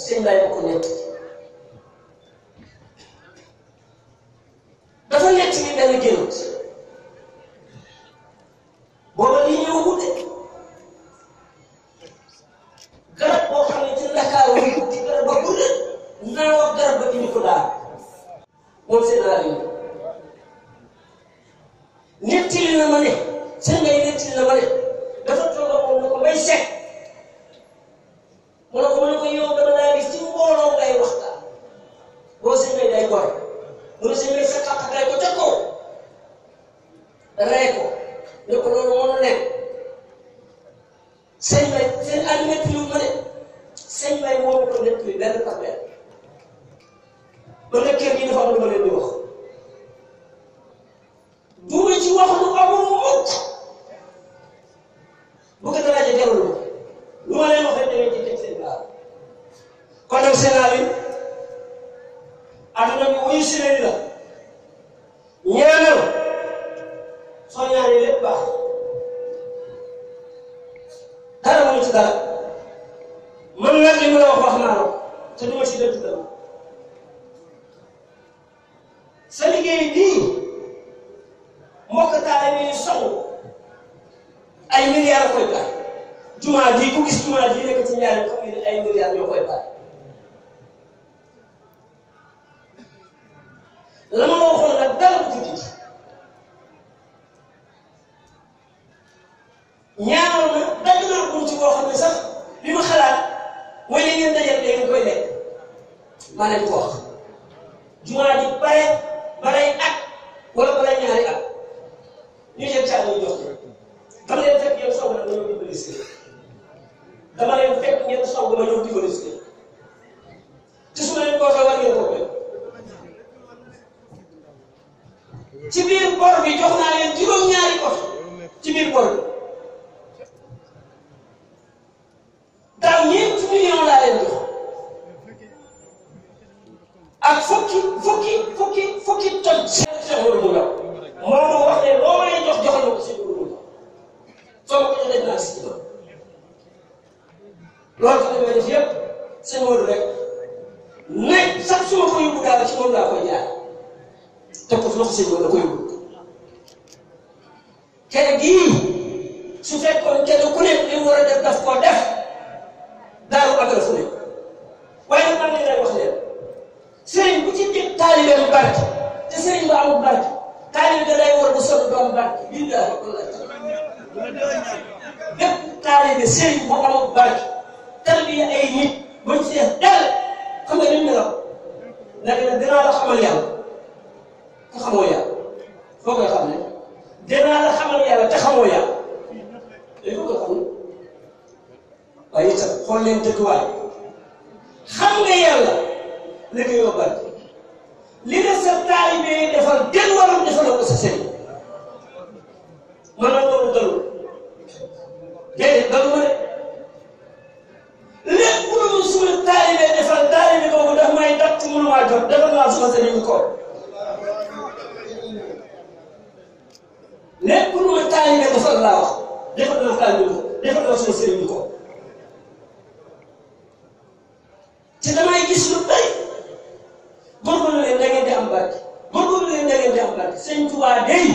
sëñ Baye ma ko nekk daal moom seen aalimu nettali na ma ne seen ngay nettali na ma ne dafa toog ak moom ne ko Mbay Sekk mu ne ko yow dama laa gis ci mbooloo ngay waxtaan boo seen ngay day gore mu ne seen ngay sa xaqataay ko ca kaw rey ko ne ko loolu mënu nekk seen may seen aalimu nettali ma ne seen may moomu ko nettali benn par benn ba nga kër gi dafa am lu ma leen di wax duuma ci wax lu amul mukk bu ko dara jarul lu ma leen wax rek da ngeen ci teg seen baal kon nag seen aali aduna bi wuyu si leen la ñaanal soo ñaanee lépp baax dara mënu ci dara man nag li ma la wax naa la te du ma ci dëkk dara sa liggéey bii mbokk taale bi song ay milliards koy baax jumaa ji ku gis jumaa ji nekk ci ñaari xam ne ay milliards ñoo koy baax la ma waxoon nag dara bu ci ñaanal na dagg naa ko ci boo xam ne sax li ma xalaat mooy li ngeen dajal léegi koy lekk maa leen ko wax jumaa ji balay at wala balay ñaari at ñu jël caa ñu jox dama leen fekk ngeen soog a ñëw dimbali si dama leen fekk ngeen soog a ñëw dimbali si te su ma leen ko waxee war ngeen ko def ci biir bor bi jox naa leen juróom-ñaari oto ci biir bor bi daaw ñeenti millions laa leen jox ak fukki toj. Cheikh Modou Ndaw moo wax ne loo may jox joxal na ko Cheikh Modou Ndaw soo ma ko joxee dinaa si ci loolu ci damay def yëpp Cheikh Modou rek nekk sax su ma ko yóbbu daal ci moom laa koy jaar te ko loxo Cheikh Modou da koy yóbbu kere gii su fekkoon kenn ku nekk li mu war a def daf koo def daaru ak la fu nekk waaye nag man lay wax leen sëriñ bu ci teg taalibeem barke te sëriñ ba amul barke taalibe da lay war bu sonn ba am barke billahi bépp taalibe sëriñ bu amul barke tarbiya ay nit bañ ci def dara xam nga ni mu melaw nag dinaa la xamal yàlla te xamoo yàlla foo koy xam ne dinaa la xamal yàlla te xamoo yàlla day foo koy xam ne waaye itam xool leen dëkkuwaay xam nga yàlla liggéeyoo barke li nga sa taalibe yi defal den waram defaloo ko sa sëriñ man la loolu dalul déedéet dalu ma de lépp lu suma taalibe defal taalibe boobu daf may dab ci mënumaa jot defal naa suma sëriñ ko lépp lu ma taalibe defal laa wax defal naa taalibe ko defal naa suma sëriñ ko te damay gis lu bari góorgóorlu leen da ngeen di am barke góorgóorlu leen da ngeen di am barke sëñ Tuubaa day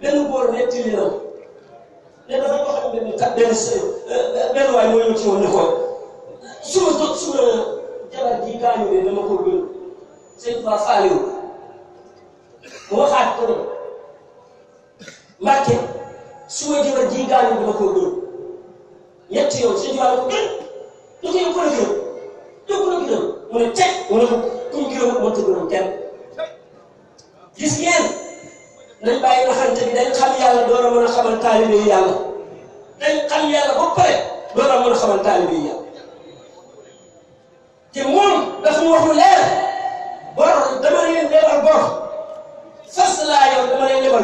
benn góor nettali na ne dafa joxoon benn waay moo ñëw ci woon ne ko suma jabar ji gaañu ne dama ko gën sëñ Tuubaa faalewu mu waxaat ko ne Mbàkke suma jabar ji gaañu dama ko gën ñetti yoon sëñ Tuubaa ko gën da ko yow ko la gën yow ko la gën mu ne teg mu ne ko kuñ gërëm moo tëggoon kenn gis ngeen nañ bàyyi naxante bi dañ xam yàlla door a mën a xamal taalibe yi yàlla dañ xam yàlla ba pare door a mën a xamal taalibe yi yàlla te moom dafa mu wax lu leer bor dama leen lebal bor fas laa yor dama leen lebal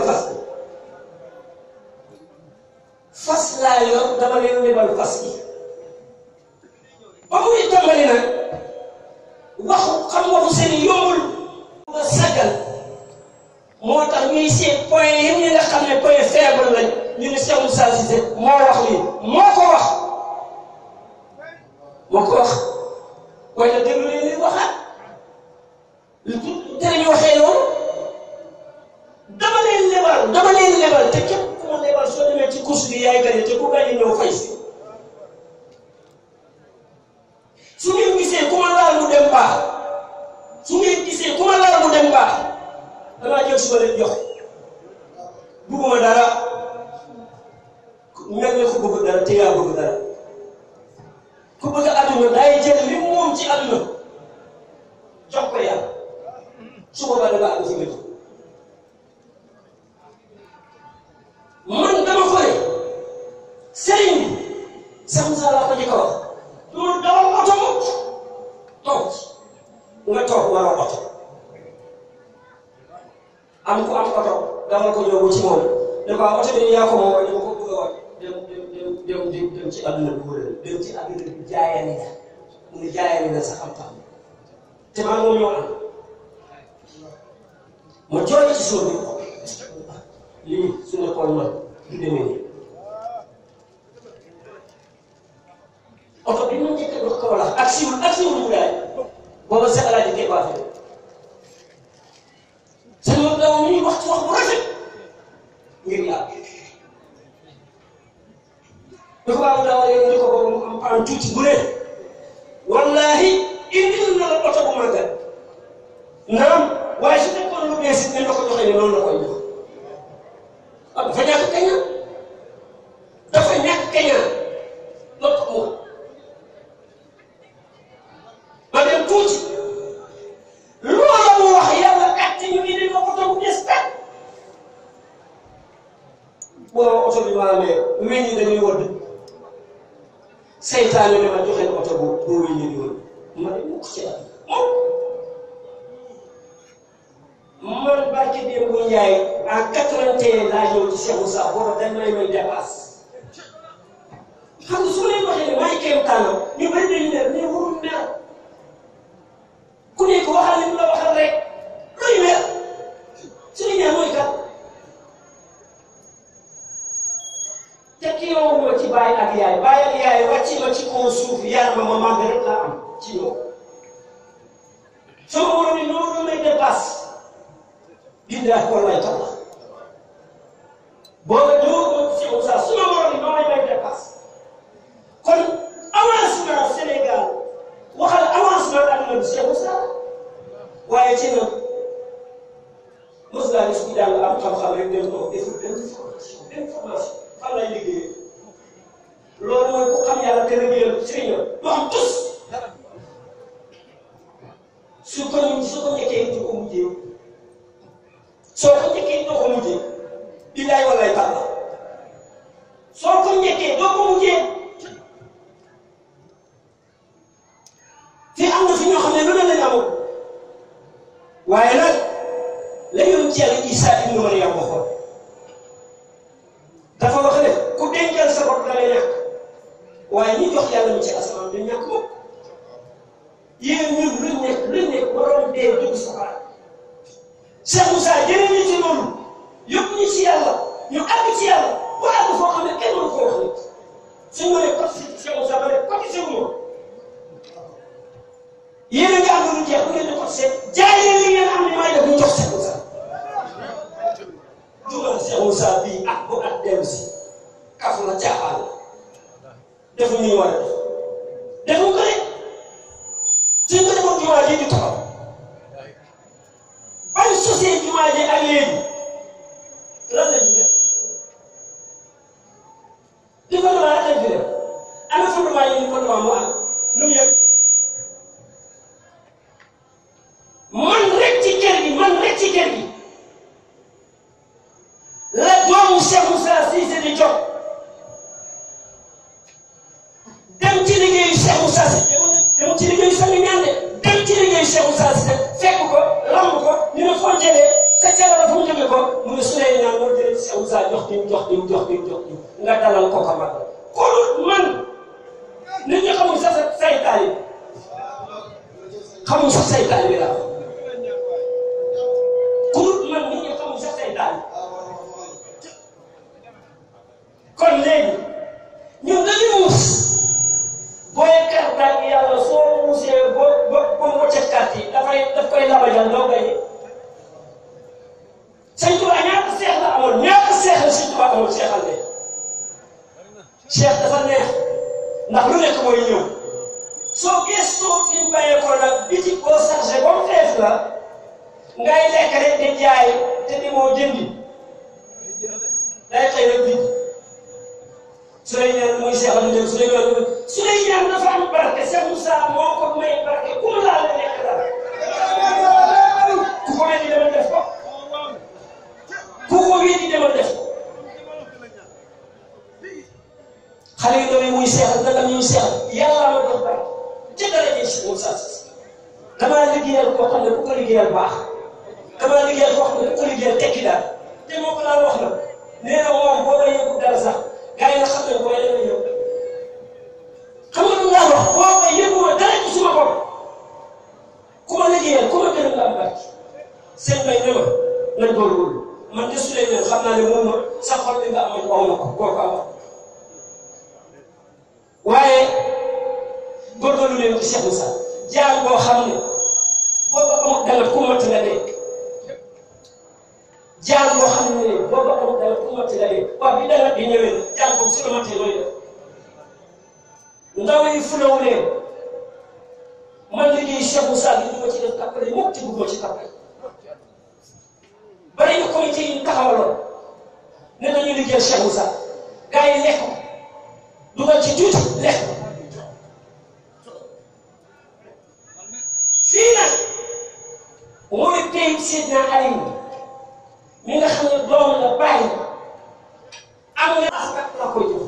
fas laa yor dama leen lebal fas gi ba muy tàmbali nag waxu xam waxu seen yombul nga sagal moo tax ñuy seet point yi ñi nga xam ne point faible lañ ñu ne Cheikh Moussa Cissé moo wax lii moo ko wax waaye nag déglu leen li waxaat te ñu waxee loolu dama leen lebal te képp ku ma lebal soo demee ci course bi yaay gagné te ku gagné ñëw fay si su ngeen gisee ku ma laal mu dem baax ku bëgg àdduna day jël li moom ci àdduna jox ko yàlla su boobaa da nga am ci nga jëm man dama fële sëriñ bi Cheikh Moussa laa ko njëkk a wax du dawal oto mukk toog nga toog waroo oto am ku am oto dawal ko ñëw ci moom ne ko oto bi yaa ko moom waaye dama ko bëgg a wax dem ci àdduna bi wërël dem ci àdduna bi jaayani la mu ne jaayani la sax am tam te maa moom ñoo am ma jooy ci suuf bi lii su nekkoon man du demee nii oto bi ñu njëkk a dox kaw la ak siwul mu daay booba Seex Alaaji Kay baax na seen moom daaw ñuy wax ci wax bu rafet ngir yàlla di ko baax daaw léegi di ko boobu mu am pan tuuti bu ne wallaahi indil na la oto bu màggat naam waaye su nekkoon lu bees it ne la ko joxee ne noonu la koy jox ah dafa ñàkk kañaan dafa ñàkk kañaan loolu tax mu ma dem tuuti loola mu wax yàlla at ñu indi ma oto bu bees tàkk boo oto bi maanaam weñ yi dañuy wëdd seytaane ne ma joxe oto bu weñ yi di wëdd ma ne mukk ci at man barke démb bu Njaay en 81 laa ñëw ci Cheikh Moussa booba dañ may dépasse xam nga su ma leen waxee ne maay kéemtaanam ñu bëri dañu ne mais warul mer ku nekk waxal li mu la waxal rek luy mer suñu ñaar mooy kat te kii yow ma ci baay ak yaay wàcc ma ci kaw suuf yar ma màgg rek laa am ci yow sama borom yi noonu may dépasse billahi wallahi taala booba ñëw ko Cheikh Moussa suma borom yi noonu may dépasse kon avancement Sénégal waxal avancement àdduna bi Cheikh Moussa waaye ci na mos ngaa gis ku jàng am xam-xam rek dem toog deful benn formation fan lay liggéeyee loolu mooy ku xam yàlla te liggéeyal sëriñam du am tus su ko njëkkee du ko mujjee soo ko njëkkee doo ko mujjee billaay wallaay taala soo ko njëkkee doo ko mujjee te am na fi ñoo xam ne lu ne lañ amul waaye nag la yoon ci Yàlla Isaa ibnu Maryam waxoon dafa wax ne ku dencal sa bopp da ngay ñàkk waaye ñi jox yàlla ñu ci asamaan du ñàkk moom yéen ñun luñ nekk waroon dee dugg safara Cheikh Moussa jëlee ñu ci loolu yóbbu ñu ci yàlla ñu àgg ci yàlla ba àgg foo xam ne kenn mënu ko wax nit suñ ma ne côté Cheikh Moussa ba ne côté Cheikh Moussa yéen a ngi am lu jeex bu ngeen di côté jaay leen li ngeen am li may def ñu jox Cheikh Moussa dugal Cheikh Moussa bii ak bu at dellu si kafu la caaxaan la defu ñu war a def defu ko rek suñ ko defoon jumaa ji di taxaw bañ sosee jumaa ji ak léegi lan lañ fi def li ko doon lañ fi def ana fondement yi ñu ko doon mu am lu mu yëg man rek ci kër gi la doomu Cheikh Moussa Cissé di jóg dem ci liggéeyu Cheikh Moussa Cissé dem ci liggéeyu Sëñ Ñaan de dem ci liggéeyu Cheikh Moussa Cissé fekk ko lamb ko ñu ne foo jëlee sa cere la fu mu jógee ko mu ne su lay ñaan moo jëlee Cheikh Moussa jox diw nga dalal ko mag kon man nit ñi xamul sax say taalibe xamul sax say taalibe la kon man nit ñi xamul sax say taalibe kon léegi ñun dañuy muus booy carte ak yàlla soo muusee ba mu wàcce carte yi daf koy labajal doo gañe Sëñ Tuubaa ñaata seex la amoon ñaata seex la Sëñ Tuubaa amoon seexal de seex dafa neex ndax lu nekk mooy ñëw soo gëstoo fi mu bàyyeekoo nag biti boo chargé ba mu fees la ngay lekk rek di jaay te di moo jëndi day xëy rek bi Souleymane muy seexal di dem Souleymane dafa am jox bàyyi ca daraje si Moussa damaa liggéeyal koo xam ne ku ko liggéeyal baax damaa liggéeyal koo xam ne ku ko liggéeyal tekki daal te moo ko daan wax na nee na moom boo may yëngu dara sax gars yi nga xam ne booy dana ñëw xam nga lu nga wax boo may yëngu ma dara ci suma bopp ku ma liggéeyal ku ma gën a am barke seen bay ne ma nañ góorgóorlu man de su dee ñëw xam naa ne moom ma sa xol bi nga amoon aw ma ko koo ko amoon waaye góorgóorlu leen ci Cheikh Moussa jaar boo xam ne booba amul dara ku mat nga dee jaar boo xam ne booba amul dara ku mat nga dee waaw bi dara di ñëwee jaar boobu su la matee nooy def ndaw yi fulawu leen man liggéey Cheikh Moussa bi du ma ci def kàppale mukk ci bëgguma ci kàppale bari na comité yi taxawaloon ne nañu liggéeyal Cheikh Moussa gars yi lekk ko dugal ci tuuti lekk ko fii nag mooy tey Seydina Ali mi nga xam ne doom la bàyyi am nga askan la koy jox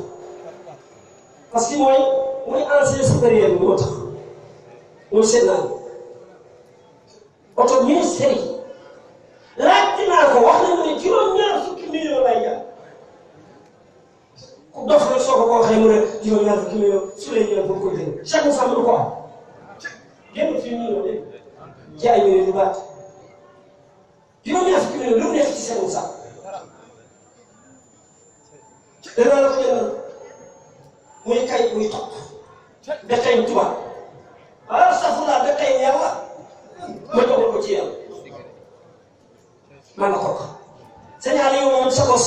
parce que mooy ancien supérieur bi moo tax mooy Seydina Ali oto ministère yi laajte naa ko wax nañu ne juróom-ñaar fukki million lay jar ku dox rek soo ko waxee mu ne juróom-ñaar fukki million su lay ñëw pour ko jënd chaque fois mënu ko am génn fii million de jaay ñu ne du baat juróom-ñaar fukki million lu mu nekk ci seen sax danaa la ko jëndal muy kay muy topp da kay tubaab alors safula da kay yàlla ma dogal ko ci yàlla man la ko wax Sénégal yi moom sa bos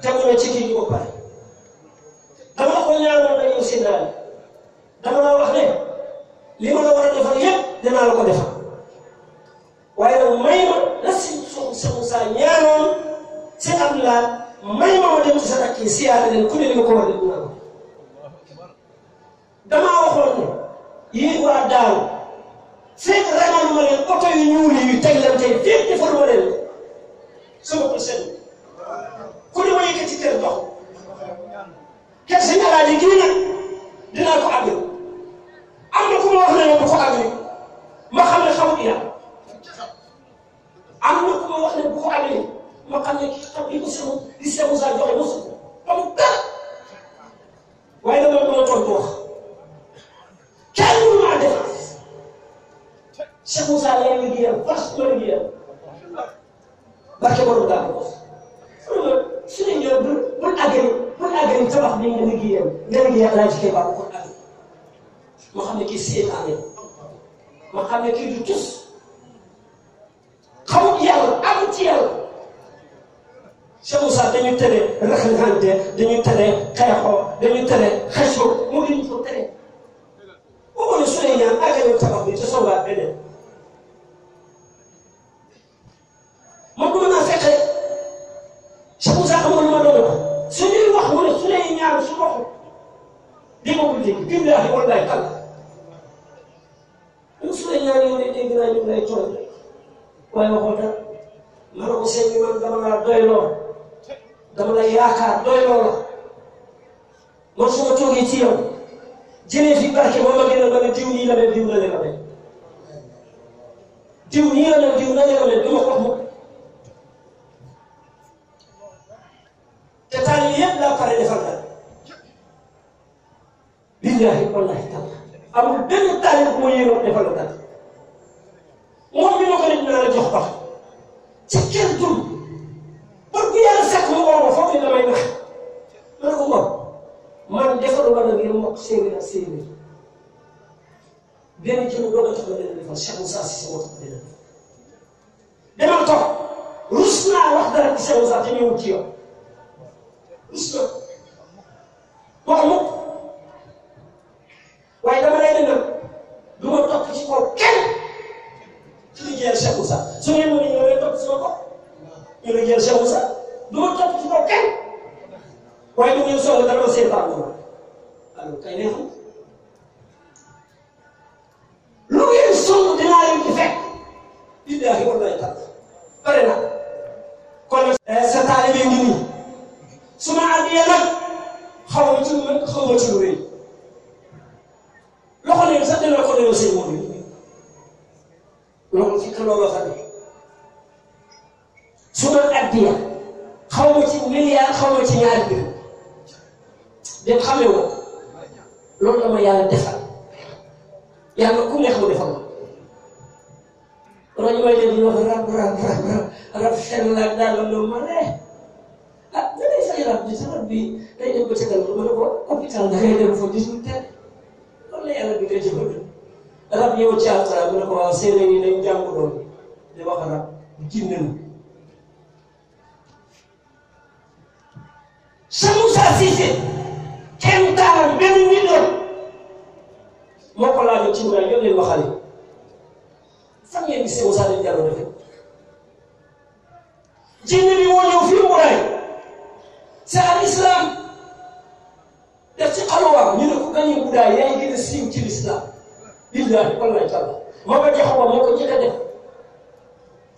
tegu na ci kii bi ba pare dama la ko ñaanoon rek yow Sénégal dama la wax ne li ma la war a defal yépp dinaa la ko defal waaye nag may ma la si Cheikh Moussa ñaanoon seen Abdoulaye may ma dem ci sa rakk yi siyaare leen ku ne li nga ko war a def dinaa ko damaa waxoon ne yéen waa daaw fekk ragal ma leen oto yu ñuul yi teg leen tey fépp defaruma leen sama ko seen ku ne ma yëkkati kër dox kër seen alaaji gii nag dinaa ko àggal am na ku ma wax ne bu ko àggali ma xam ne xamut yàlla am na ku ma wax ne bu ko àggali ma xam ne kii xam li ko seen li Cheikh Moussa joxe mosu ko amul dara waaye dama mën a tontu wax kenn mënu maa def Cheikh Moussa lay liggéeyal parce que liggéeyal barke borom daal ko su ne ñëw bul àggali tabax bi nga liggéeyal laa ci Kéba bu ko àggali ma xam ne kii seetaane ma xam ne kii du tus xamut yàlla amut ci yàlla Cheikh Moussa dañu tere raxalante dañu tere xeexoo dañu tere xëccoo mu ngi ñu ko tere boo ne su ne ñaan àggali tabax bi te songaat beneen man du ma naa fexe Cheikh Moussa xam nga lu ma doon wax su ñuy wax mu ne su lay ñaan su waxu di ma ko dégg billaahi wallaahi tàlla ñun su lay ñaan yow de dégg naa ñu lay tooñ waaye waxoo dara ma ne ko seen bi man dama laa doyloo dama la yaakaar doyloo la man su ma toogee ci yow jëlee fi barke ba ma gënal ba ne diw nii la mel diw la leen a mel diw nii la mel diw la leen a mel du ma ko wax mukk te taal yi yëpp laa pare defal la billaahi wallaahi taala amul benn taal bu ma yéeroon defal la dara moom mi ma ko ne dinaa la jox baax ci kër dul ba bu yàlla fekk mu woo ma foog ni damay nax ma ne ko moom man defalu ma la ngir mbokk séeréer ak séeréer benn jëmm doo ko tax ma leen defal Cheikh Moussa si sa wota dina demal toog rus naa wax dara ci Cheikh Moussa te ñëwul ci yow rus na wax mukk waaye dama lay ne nag du ma topp ci kaw kenn ci liggéeyal Cheikh Moussa su ngeen mën a ñëw ngeen topp sama kaw ñu liggéeyal Cheikh Moussa du ma topp ci kaw kenn waaye du ngeen soxla dara seen baax ma alors kay neexul lu ngeen soxla dinaa leen ci fekk billaahi wallaahi taala pare na kon sa taalibe ngi nii su ma àndee nag xaw ma ci lu mën xaw ma ci lu rëy sëñ moom loolu fi looloo fa nekk su doon addiya xaw ma ci milliard xaw ma ci ñaari bi dem xamee woo loolu la ma yàlla defal yàlla ku neex mu defal ma roñu may def di wax rab xel la daal la ma ne ah da ngay fay rab bi sa rab bi day dem ba ca kanam ma ne ko hôpital da ngay dem fa gisul teel loolu la yàlla bi nga jëfal rab yow ci alxuraan mu ne ko waaw séeréer yi dañ jàng doon di wax rab jinne Cheikh Moussa Cissé kenn taaram benn nit la moo ko laajoon ci muraay yëpp leen waxale fan ngeen gisee Moussa dañ jàlloo defe jinne bi moo ñëw fii muraay c'est al islam def ci xalwa ñu ne ko gañe budaay yaa ngi gën a siiw ci l'islam billahi wallahi taala moo ko joxoon moo ko njëkk a def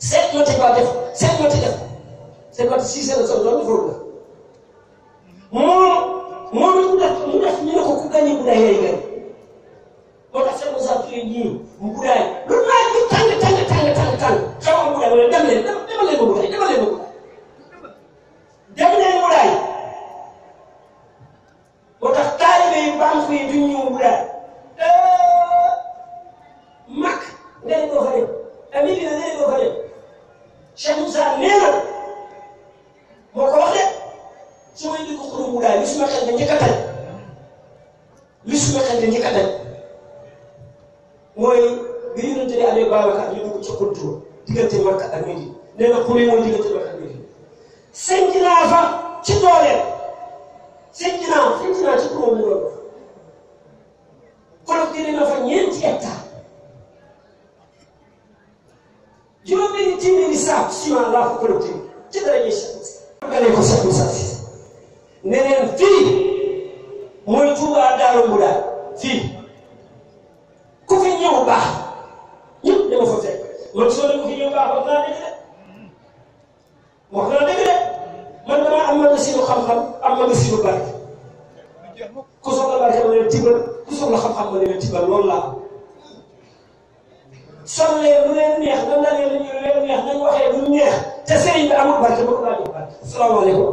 seet ñoo ci ba def seet ñoo ci def c'est pas si c'est la soxla loolu foofu la moom mu def ñu ne ko ku gagné budaay yaay gën moo tax Cheikh Moussa Touré ñii mu budaay lu naaj bi tàng xaw ma budaay wala dem leen ma budaay moo tax taalibe yi banque yi duñ ñëw budaay mag nga ne doo fa dem amidi na ne doo fa dem Cheikh Moussa nee na moo ko wax de su may dugg xurum budaay li suma xel ne njëkk a daj mooy bi ñu doon jëlee Aliou Babacar ñu dugg ci xuntu diggante Makka ak Médine nee na xur yi mooy diggante Makka ak Médine senc naa fa ci dooleel senc naa ci xurum mu doon collecté na fa 4 hectares juróomi téeméeri saako ciment laa fa collecté ci dara ñuy galee ko Cheikh Moussa Cissé ne leen fii mooy Touba Darou Mouhty fii ku fi ñëw baax ñëpp dama fa fekk man soo dem ku fi ñëw baax wax naa dëgg de man damaa am magasiinu xam-xam am magasiinu barke ku soxla barke ma leen tibbal ku soxla xam-xam ma leen tibbal loolu laa sol leen lu leen neex nan la leen lu leen neex nañ waxee lu neex te sëriñ bi amul barke ba ko laa jox barke asalaamaaleykum